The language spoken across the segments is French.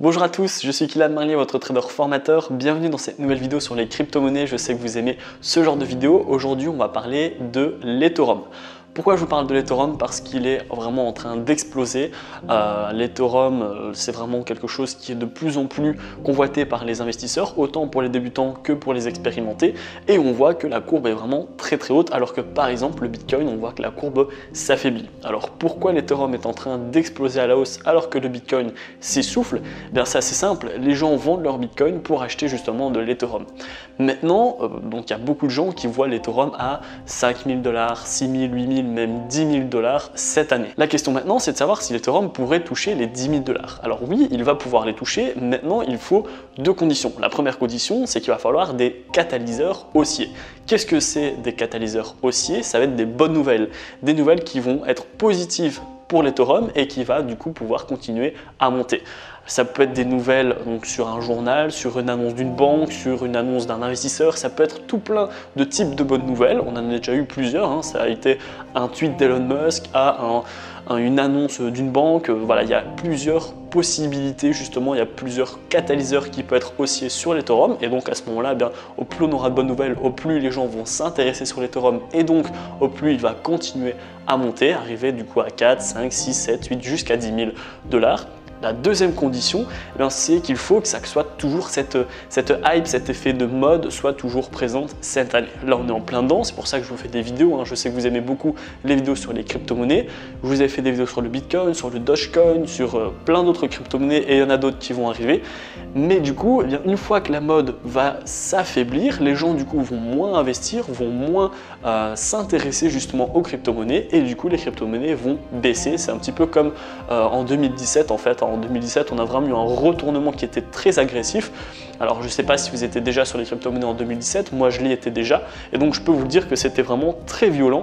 Bonjour à tous, je suis Kylian Marlier, votre trader formateur. Bienvenue dans cette nouvelle vidéo sur les crypto-monnaies. Je sais que vous aimez ce genre de vidéo. Aujourd'hui, on va parler de l'Ethereum. Pourquoi je vous parle de l'Ethereum? Parce qu'il est vraiment en train d'exploser. L'Ethereum, c'est vraiment quelque chose qui est de plus en plus convoité par les investisseurs, autant pour les débutants que pour les expérimentés. Et on voit que la courbe est vraiment très haute, alors que par exemple le Bitcoin, on voit que la courbe s'affaiblit. Alors pourquoi l'Ethereum est en train d'exploser à la hausse alors que le Bitcoin s'essouffle? Bien c'est assez simple, les gens vendent leur Bitcoin pour acheter justement de l'Ethereum. Maintenant, donc il y a beaucoup de gens qui voient l'Ethereum à 5000 $, 6000, 8000, même 10 000 $ cette année. La question maintenant, c'est de savoir si l'Ethereum pourrait toucher les 10 000 $. Alors oui, il va pouvoir les toucher. Maintenant, il faut deux conditions. La première condition, c'est qu'il va falloir des catalyseurs haussiers. Qu'est-ce que c'est des catalyseurs haussiers? Ça va être des bonnes nouvelles. Des nouvelles qui vont être positives pour l'Ethereum et qui va du coup pouvoir continuer à monter. Ça peut être des nouvelles donc, sur un journal, sur une annonce d'une banque, sur une annonce d'un investisseur. Ça peut être tout plein de types de bonnes nouvelles. On en a déjà eu plusieurs. Hein. Ça a été un tweet d'Elon Musk à une annonce d'une banque. Voilà, il y a plusieurs possibilités justement. Il y a plusieurs catalyseurs qui peuvent être haussiers sur l'Ethereum. Et donc à ce moment-là, eh bien, au plus on aura de bonnes nouvelles, au plus les gens vont s'intéresser sur l'Ethereum et donc au plus il va continuer à monter, arriver du coup à 4, 5, 6, 7, 8 jusqu'à 10 000 $. La deuxième condition, c'est qu'il faut que ça soit toujours cette hype, cet effet de mode soit toujours présente cette année. Là, on est en plein dedans, c'est pour ça que je vous fais des vidéos. Hein. Je sais que vous aimez beaucoup les vidéos sur les crypto-monnaies. Je vous ai fait des vidéos sur le Bitcoin, sur le Dogecoin, sur plein d'autres crypto-monnaies et il y en a d'autres qui vont arriver. Mais du coup, eh bien, une fois que la mode va s'affaiblir, les gens du coup vont moins investir, vont moins s'intéresser justement aux crypto-monnaies et du coup, les crypto-monnaies vont baisser. C'est un petit peu comme en 2017 en fait. En 2017, on a vraiment eu un retournement qui était très agressif. Alors, je ne sais pas si vous étiez déjà sur les crypto-monnaies en 2017, moi je l'y étais déjà, et donc je peux vous dire que c'était vraiment très violent.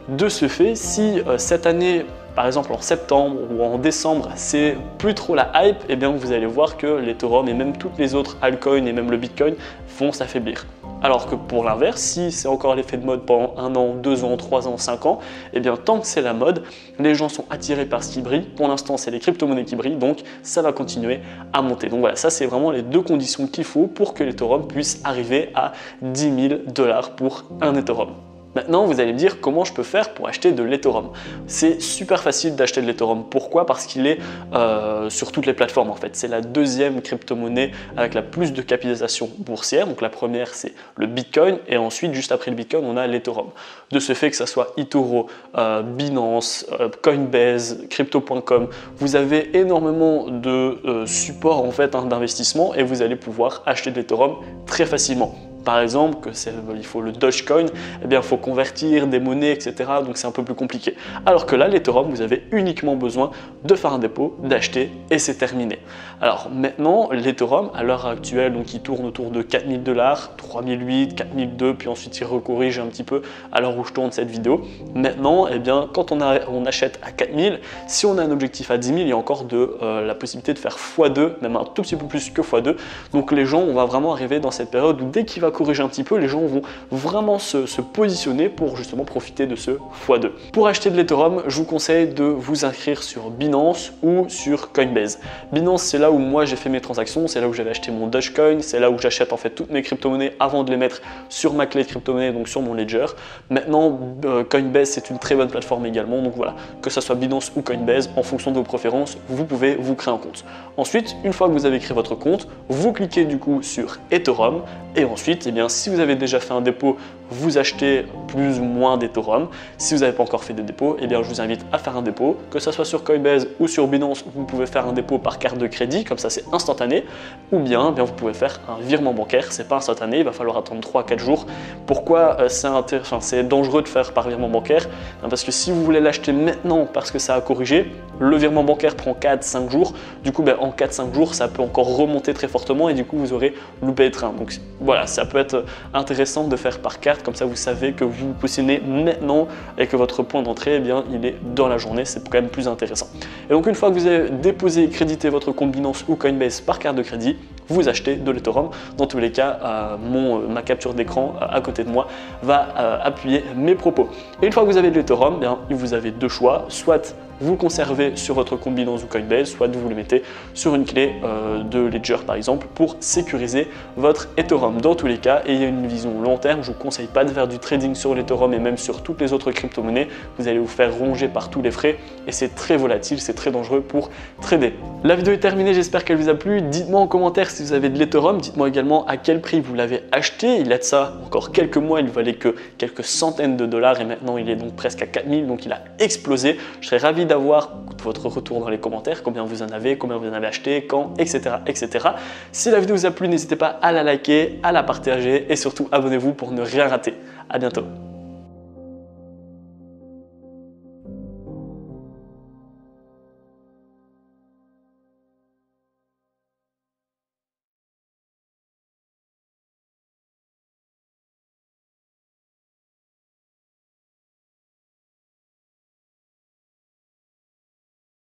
De ce fait, si cette année, par exemple en septembre ou en décembre, c'est plus trop la hype, eh bien vous allez voir que l'Ethereum et même toutes les autres altcoins et même le Bitcoin vont s'affaiblir. Alors que pour l'inverse, si c'est encore l'effet de mode pendant 1 an, 2 ans, 3 ans, 5 ans, eh bien tant que c'est la mode, les gens sont attirés par ce qui brille. Pour l'instant, c'est les crypto-monnaies qui brillent, donc ça va continuer à monter. Donc voilà, ça c'est vraiment les deux conditions qu'il faut pour que l'Ethereum puisse arriver à 10 000 $ pour un Ethereum. Maintenant, vous allez me dire comment je peux faire pour acheter de l'Ethereum. C'est super facile d'acheter de l'Ethereum. Pourquoi? Parce qu'il est sur toutes les plateformes en fait. C'est la deuxième crypto-monnaie avec la plus de capitalisation boursière. Donc la première c'est le Bitcoin et ensuite juste après le Bitcoin on a l'Ethereum. De ce fait que ça soit eToro, Binance, Coinbase, Crypto.com, vous avez énormément de supports en fait d'investissement et vous allez pouvoir acheter de l'Ethereum très facilement. Par exemple, il faut le Dogecoin, eh bien, il faut convertir des monnaies, etc. Donc c'est un peu plus compliqué. Alors que là, l'Ethereum, vous avez uniquement besoin de faire un dépôt, d'acheter et c'est terminé. Alors maintenant, l'Ethereum, à l'heure actuelle, donc, il tourne autour de 4000 $, 3008, 4002, puis ensuite il recorrige un petit peu à l'heure où je tourne cette vidéo. Maintenant, eh bien, quand on achète à 4000, si on a un objectif à 10 000, il y a encore la possibilité de faire x2, même un tout petit peu plus que x2. Donc les gens, on va vraiment arriver dans cette période où dès qu'il va corriger un petit peu, les gens vont vraiment se positionner pour justement profiter de ce x2. Pour acheter de l'Ethereum, je vous conseille de vous inscrire sur Binance ou sur Coinbase. Binance, c'est là où moi j'ai fait mes transactions, c'est là où j'avais acheté mon Dogecoin, c'est là où j'achète en fait toutes mes crypto-monnaies avant de les mettre sur ma clé de crypto-monnaie, donc sur mon ledger. Maintenant, Coinbase, c'est une très bonne plateforme également, donc voilà, que ce soit Binance ou Coinbase, en fonction de vos préférences, vous pouvez vous créer un compte. Ensuite, une fois que vous avez créé votre compte, vous cliquez du coup sur Ethereum et ensuite, eh bien, si vous avez déjà fait un dépôt, vous achetez plus ou moins d'Ethereum. Si vous n'avez pas encore fait de dépôt, eh bien, je vous invite à faire un dépôt, que ce soit sur Coinbase ou sur Binance, vous pouvez faire un dépôt par carte de crédit, comme ça c'est instantané, ou bien, vous pouvez faire un virement bancaire, c'est pas instantané, il va falloir attendre 3 à 4 jours. Pourquoi c'est dangereux de faire par virement bancaire? Parce que si vous voulez l'acheter maintenant parce que ça a corrigé, le virement bancaire prend 4-5 jours, du coup en 4-5 jours ça peut encore remonter très fortement et du coup vous aurez loupé le train. Donc voilà, ça peut être intéressant de faire par carte, comme ça vous savez que vous vous positionnez maintenant et que votre point d'entrée, eh bien, il est dans la journée, c'est quand même plus intéressant. Et donc une fois que vous avez déposé et crédité votre compte Binance ou Coinbase par carte de crédit, vous achetez de l'Ethereum. Dans tous les cas, ma capture d'écran à côté de moi va appuyer mes propos. Et une fois que vous avez de l'Ethereum, bien, vous avez deux choix, soit vous le conservez sur votre compte Binance ou Coinbase, soit vous le mettez sur une clé de Ledger par exemple pour sécuriser votre Ethereum. Dans tous les cas, et il y a une vision long terme, je ne vous conseille pas de faire du trading sur l'Ethereum et même sur toutes les autres crypto-monnaies. Vous allez vous faire ronger par tous les frais et c'est très volatile, c'est très dangereux pour trader. La vidéo est terminée, j'espère qu'elle vous a plu. Dites-moi en commentaire si vous avez de l'Ethereum, dites-moi également à quel prix vous l'avez acheté. Il y a de ça encore quelques mois, il valait que quelques centaines de dollars et maintenant il est donc presque à 4000, donc il a explosé. Je serais ravi d'avoir votre retour dans les commentaires, combien vous en avez acheté, quand, etc., etc. Si la vidéo vous a plu, n'hésitez pas à la liker, à la partager et surtout abonnez-vous pour ne rien rater. À bientôt.